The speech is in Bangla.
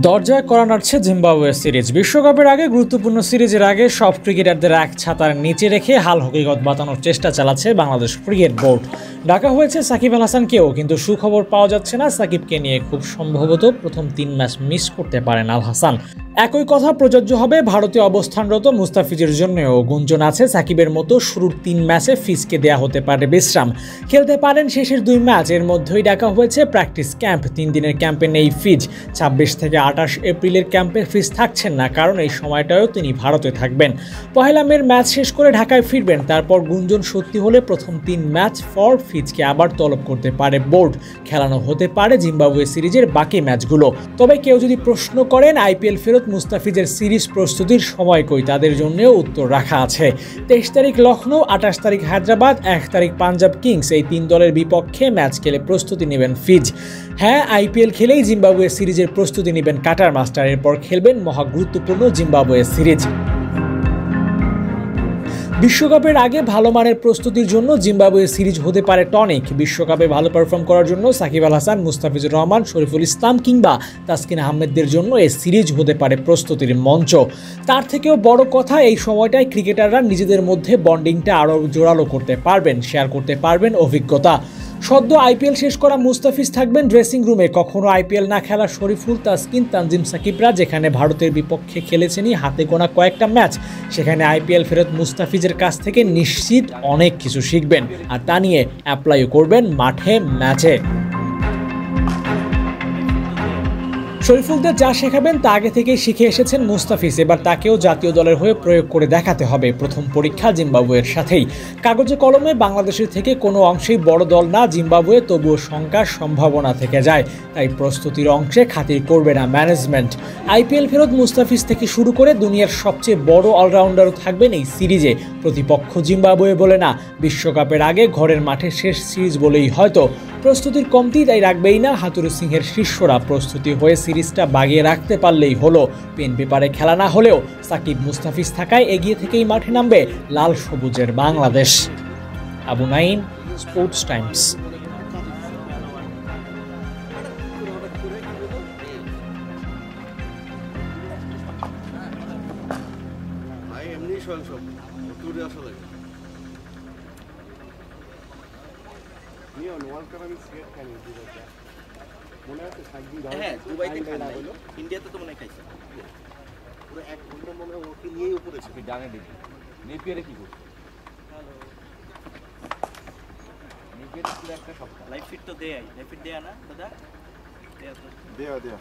দরজায় কড়া নাড়ছে জিম্বাবুয়ে সিরিজ। বিশ্বকাপের আগে গুরুত্বপূর্ণ সিরিজের আগে সব ক্রিকেটারদের এক ছাতার নিচে রেখে হাল হকিকত বাঁচানোর চেষ্টা চালাচ্ছে বাংলাদেশ ক্রিকেট বোর্ড। ডাকা হয়েছে সাকিব আল হাসানকেও, কিন্তু সুখবর পাওয়া যাচ্ছে না। সাকিবকে নিয়ে খুব সম্ভবত প্রথম 3 ম্যাচ মিস করতে পারেন আল হাসান। একই কথা প্রযোজ্য হবে ভারতীয় অবস্থানরত মুস্তাফিজের জন্যও। গুঞ্জন আছে সাকিবের মতো শুরুর 3 ম্যাচে ফিজকে দেয়া হতে পারে বিশ্রাম, খেলতে পারেন শেষের 2 ম্যাচ। এর মধ্যেই ডাকা হয়েছে প্র্যাকটিস ক্যাম্প। 3 দিনের ক্যাম্পে নেই ফিজ। 26 থেকে 28 এপ্রিলের ক্যাম্পে ফিজ থাকছেন না, কারণ এই সময়টাও তিনি ভারতে থাকবেন। 1 মের ম্যাচ শেষ করে ঢাকায় ফিরবেন। তারপর গুঞ্জন সত্যি হলে প্রথম 3 ম্যাচ ফর ফিজকে আবার তলব করতে পারে বোর্ড। খেলানো হতে পারে জিম্বাবুয়ে সিরিজের বাকি ম্যাচগুলো। তবে কেউ যদি প্রশ্ন করেন আইপিএল ফেরত মুস্তাফিজের সিরিজ প্রস্তুতির সময় কই, তাদের জন্যও উত্তর রাখা আছে। 23 তারিখ লখনৌ, 28 তারিখ হায়দ্রাবাদ, 1 তারিখ পাঞ্জাব কিংস, এই 3 দলের বিপক্ষে ম্যাচ খেলে প্রস্তুতি নেবেন ফিজ। হ্যাঁ, আইপিএল খেলেই জিম্বাবুয়ে সিরিজের প্রস্তুতি নেবেন কাটার মাস্টার। এরপর খেলবেন মহা গুরুত্বপূর্ণ জিম্বাবুয়ে সিরিজ। বিশ্বকাপের আগে ভালো মানের প্রস্তুতির জন্য জিম্বাবুয়ে সিরিজ হতে পারে টনিক। বিশ্বকাপে ভালো পারফর্ম করার জন্য সাকিব আল হাসান, মুস্তাফিজুর রহমান, শরীফুল ইসলাম কিংবা তাসকিন আহমেদদের জন্য এই সিরিজ হতে পারে প্রস্তুতির মঞ্চ। তার থেকেও বড় কথা, এই সময়টায় ক্রিকেটাররা নিজেদের মধ্যে বন্ডিংটা আরও জোরালো করতে পারবেন, শেয়ার করতে পারবেন অভিজ্ঞতা। সদ্য আইপিএল শেষ করা মুস্তাফিজ থাকবেন ড্রেসিং রুমে। কখনো আইপিএল না খেলা শরীফুল, তাসকিন, তানজিম সাকিবরা যেখানে ভারতের বিপক্ষে খেলেছেনই হাতে গোনা কয়েকটা ম্যাচ, সেখানে আইপিএল ফেরত মুস্তাফিজের কাছ থেকে নিশ্চিত অনেক কিছু শিখবেন, আর তা নিয়ে অ্যাপ্লাইও করবেন মাঠে ম্যাচে। শরীফুলদের যা শেখাবেন তা আগে থেকেই শিখে এসেছেন মুস্তাফিজ। এবার তাকেও জাতীয় দলের হয়ে প্রয়োগ করে দেখাতে হবে। প্রথম পরীক্ষা জিম্বাবুয়ের সাথেই। কাগজে কলমে বাংলাদেশের থেকে কোনো অংশেই বড় দল না জিম্বাবুয়ে, তবুও শঙ্কার সম্ভাবনা থেকে যায়। তাই প্রস্তুতির অংশে খাতির করবে না ম্যানেজমেন্ট। আইপিএল ফেরত মুস্তাফিজ থেকে শুরু করে দুনিয়ার সবচেয়ে বড় অলরাউন্ডারও থাকবেন এই সিরিজে। প্রতিপক্ষ জিম্বাবুয়ে বলে না, বিশ্বকাপের আগে ঘরের মাঠে শেষ সিরিজ বলেই হয়তো। প্রস্তুতির কমতি তাই রাখবেই না হাতুরু সিংহের শিষ্যরা। প্রস্তুতি হয়ে সিরিজটা বাগিয়ে রাখতে পারলেই হলো। পেন পেপারে খেলা না হলেও সাকিব মুস্তাফিজ থাকায় এগিয়ে থেকেই মাঠে নামবে লাল সবুজের বাংলাদেশ। Abu Naim, sports times. হ্যাঁ, দুবাইতে খান নাই, ইন্ডিয়াতে তো মনে হয় খাইছে। পুরো 1 ঘন্টা মনে হয় ওকে নিয়েই উপরে ছিল। ডানে দেখি নেপিয়ারে কি করছে? নেপিয়ারে পুরো একটা সপ্তাহ লাইভ ফিট তো দেয়, লাইভ ফিট দেয়া না দাদা? দেয়া।